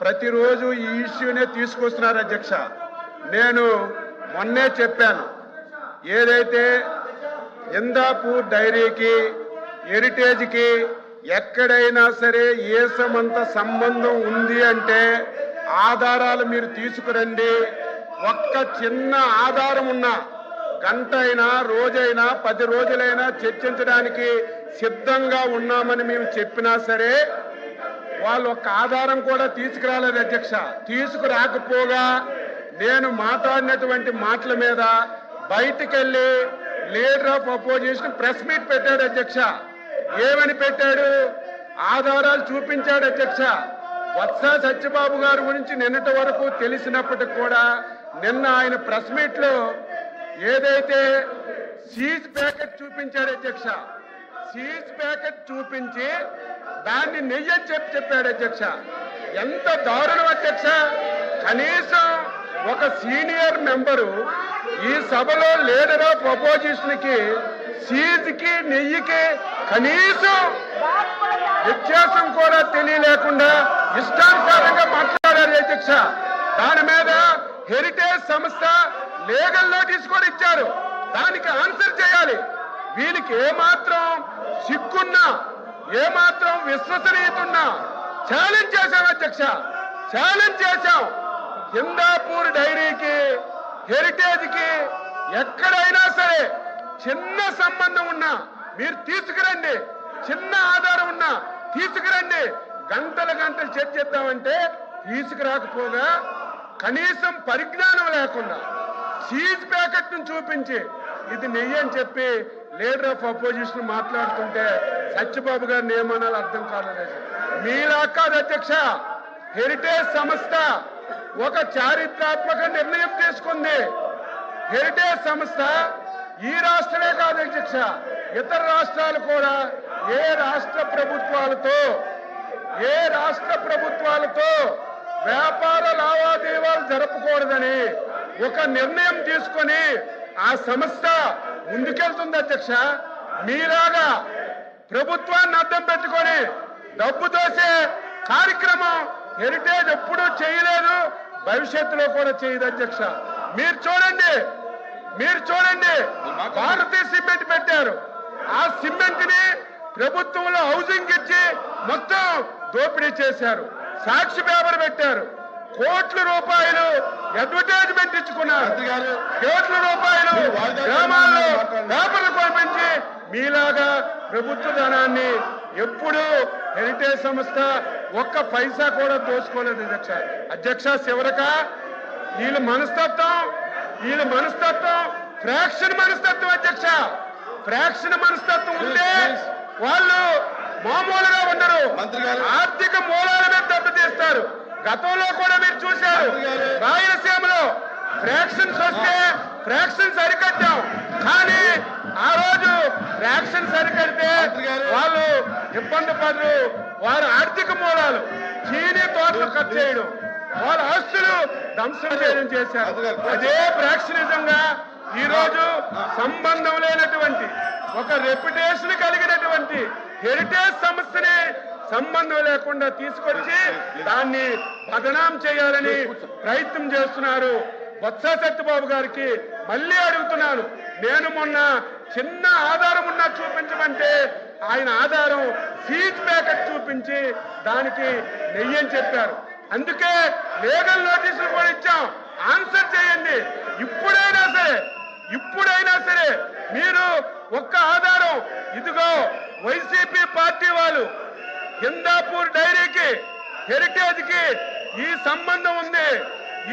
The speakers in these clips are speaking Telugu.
ప్రతిరోజు ఈ ఇష్యూనే తీసుకొస్తున్నారు అధ్యక్ష. నేను మొన్నే చెప్పాను, ఏదైతే ఇందాపూర్ డైరీకి హెరిటేజ్కి ఎక్కడైనా సరే ఏసమంత సంబంధం ఉంది అంటే ఆధారాలు మీరు తీసుకురండి. ఒక్క చిన్న ఆధారం ఉన్నా గంట అయినా రోజైనా 10 రోజులైనా చర్చించడానికి సిద్ధంగా ఉన్నామని మేము చెప్పినా సరే వాళ్ళు ఒక్క ఆధారం కూడా తీసుకురాలేదు అధ్యక్ష. తీసుకురాకపోగా నేను మాట్లాడినటువంటి మాటల మీద బయటికెళ్ళి leader of opposition press meet పెట్టాడు అధ్యక్ష. ఏమని పెట్టాడు? ఆధారాలు చూపించాడు అధ్యక్ష. వత్స సత్యబాబు గారి గురించి నిన్నటి వరకు తెలిసినప్పటికి కూడా నిన్న ఆయన ప్రెస్ మీట్ లో ఏదైతే సీజ్ ప్యాకెట్ చూపించాడు అధ్యక్ష, సీజ్ ప్యాకెట్ చూపించి దాన్ని నెయ్యి అని చెప్పాడు అధ్యక్ష. ఎంత దారుణం అధ్యక్ష! కనీసం ఒక సీనియర్ మెంబరు ఈ సభలో లీడర్ ఆఫ్ అపోజిషన్ కి సీజ్కి నెయ్యికి కనీసం వ్యత్యాసం కూడా తెలియలేకుండా ఇష్టానుసారంగా మాట్లాడారు అధ్యక్ష. దాని మీద హెరిటేజ్ సంస్థ లీగల్ నోటీస్ కూడా ఇచ్చారు. దానికి ఆన్సర్ చేయాలి. వీళ్ళకి ఏమాత్రం సిగ్గున్నా ఏమాత్రం విశ్వసనీయత ఉన్నా ఛాలెంజ్ చేశాం అధ్యక్ష, ఛాలెంజ్ చేశాం. ఇందాపూర్ డైరీకి హెరిటేజ్కి ఎక్కడైనా సరే చిన్న సంబంధం ఉన్నా మీరు తీసుకురండి, చిన్న ఆధారం ఉన్నా తీసుకురండి. గంటలు చర్చిద్దామంటే తీసుకురాకపోగా కనీసం పరిజ్ఞానం లేకుండా సీజ్ ప్యాకెట్ ను చూపించి ఇది నెయ్యి అని చెప్పి లీడర్ ఆఫ్ అపోజిషన్ మాట్లాడుతుంటే సత్యబాబు గారిని ఏమనాలో అర్థం కాలేదు. మీలా కాదు అధ్యక్ష, హెరిటేజ్ సంస్థ ఒక చారిత్రాత్మక నిర్ణయం తీసుకుంది. హెరిటేజ్ సంస్థ ఈ రాష్ట్రమే కాదు అధ్యక్ష, ఇతర రాష్ట్రాలు కూడా ఏ రాష్ట్ర ప్రభుత్వాలతో వ్యాపార లావాదేవీలు జరపకూడదని ఒక నిర్ణయం తీసుకొని ఆ సంస్థ ముందుకెళ్తుంది అధ్యక్ష. మీలాగా ప్రభుత్వాన్ని అడ్డం పెట్టుకొని డబ్బు దోసే కార్యక్రమం హెరిటేజ్ ఎప్పుడూ చేయలేదు, భవిష్యత్తులో కూడా చేయదు అధ్యక్ష. మీరు చూడండి భారతీయ సిమెంట్ పెట్టారు. ఆ సిమెంట్ ని ప్రభుత్వంలో హౌసింగ్ ఇచ్చి మొత్తం దోపిడీ చేశారు. సాక్షి పేపర్ పెట్టారు, కోట్ల రూపాయలు అడ్వర్టైజ్మెంట్ ఇచ్చుకున్నారు, కోట్ల రూపాయలు గ్రామాల్లో పేపర్లు కొనిపించి మీలాగా ప్రభుత్వ ధనాన్ని ఎప్పుడు హెరిటేజ్ సంస్థ ఒక్క పైసా కూడా దోచుకోలేదు అధ్యక్ష. చివరక వీళ్ళ మనస్తత్వం ఫ్రాక్షన్ మనస్తత్వం అధ్యక్ష. ఫ్రాక్షన్ మనస్తత్వం ఉంటే వాళ్ళు మామూలుగా ఉండరు, ఆర్థిక మూలాల మీద దెబ్బతీస్తారు. గతంలో కూడా మీరు చూశారు, రాయలసీమలో ఫ్రాక్షన్స్ వస్తే ఫ్రాక్షన్స్ అరికట్టాం. కానీ ఆ రోజు ఫ్రాక్షన్స్ అరికడితే వాళ్ళు ఇబ్బంది పడరు. వారి ఆర్థిక మూలాలు చీనీ తోటలు కట్ చేయడం, వాళ్ళ ఆస్తులు ధ్వంసం చేయడం చేశారు. అదే ఫ్రాక్షనిజంగా ఈ రోజు సంబంధం లేనటువంటి ఒక రెప్యుటేషన్ కలిగినటువంటి హెరిటేజ్ సంస్థని సంబంధం లేకుండా తీసుకొచ్చి దాన్ని బదనాం చేయాలని ప్రయత్నం చేస్తున్నారు. వత్స సత్యబాబు గారికి మళ్ళీ అడుగుతున్నాను, నేను మొన్న చిన్న ఆధారం ఉన్నా చూపించమంటే ఆయన ఆధారం సీజ్ ప్యాకెట్ చూపించి దానికి నెయ్యి అని చెప్పారు. అందుకే లీగల్ నోటీసులు కూడా ఇచ్చాం. ఆన్సర్ చేయండి. ఇప్పుడైనా సరే మీరు ఒక్క ఆధారం, ఇదిగో వైసీపీ పార్టీ వాళ్ళు ఇందాపూర్ డైరీకి హెరిటేజ్కి ఈ సంబంధం ఉంది,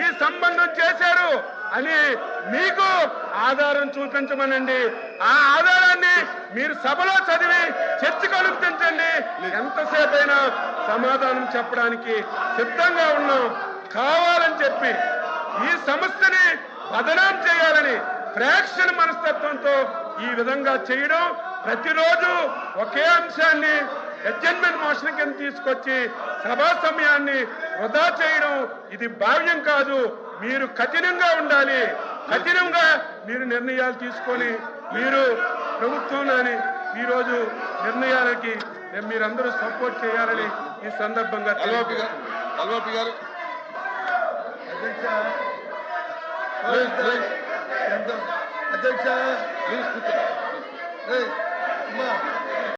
ఈ సంబంధం చేశారు అని మీకు ఆధారం చూపించమనండి. ఆ ఆధారాన్ని మీరు సభలో చదివి చర్చకు అనుమతించండి. ఎంతసేపు అయినా సమాధానం చెప్పడానికి సిద్ధంగా ఉన్నాం. కావాలని చెప్పి ఈ సంస్థని బదనాం చేయాలని ఫ్రాక్షన్ మనస్తత్వంతో ఈ విధంగా చేయడం, ప్రతిరోజు ఒకే అంశాన్ని అడ్జర్న్మెంట్ మోషన్ కింద తీసుకొచ్చి సభా సమయాన్ని వృధా చేయడం ఇది భావ్యం కాదు. మీరు కఠినంగా ఉండాలి, కఠినంగా మీరు నిర్ణయాలు తీసుకొని మీరు ప్రభుత్వంలోని ఈరోజు నిర్ణయాలకి మీరందరూ సపోర్ట్ చేయాలని ఈ సందర్భంగా తెలియజేస్తున్నాను. ఎల్ఓపి గారు అధ్యక్ష ప్లీజ్ కూర్చోండి.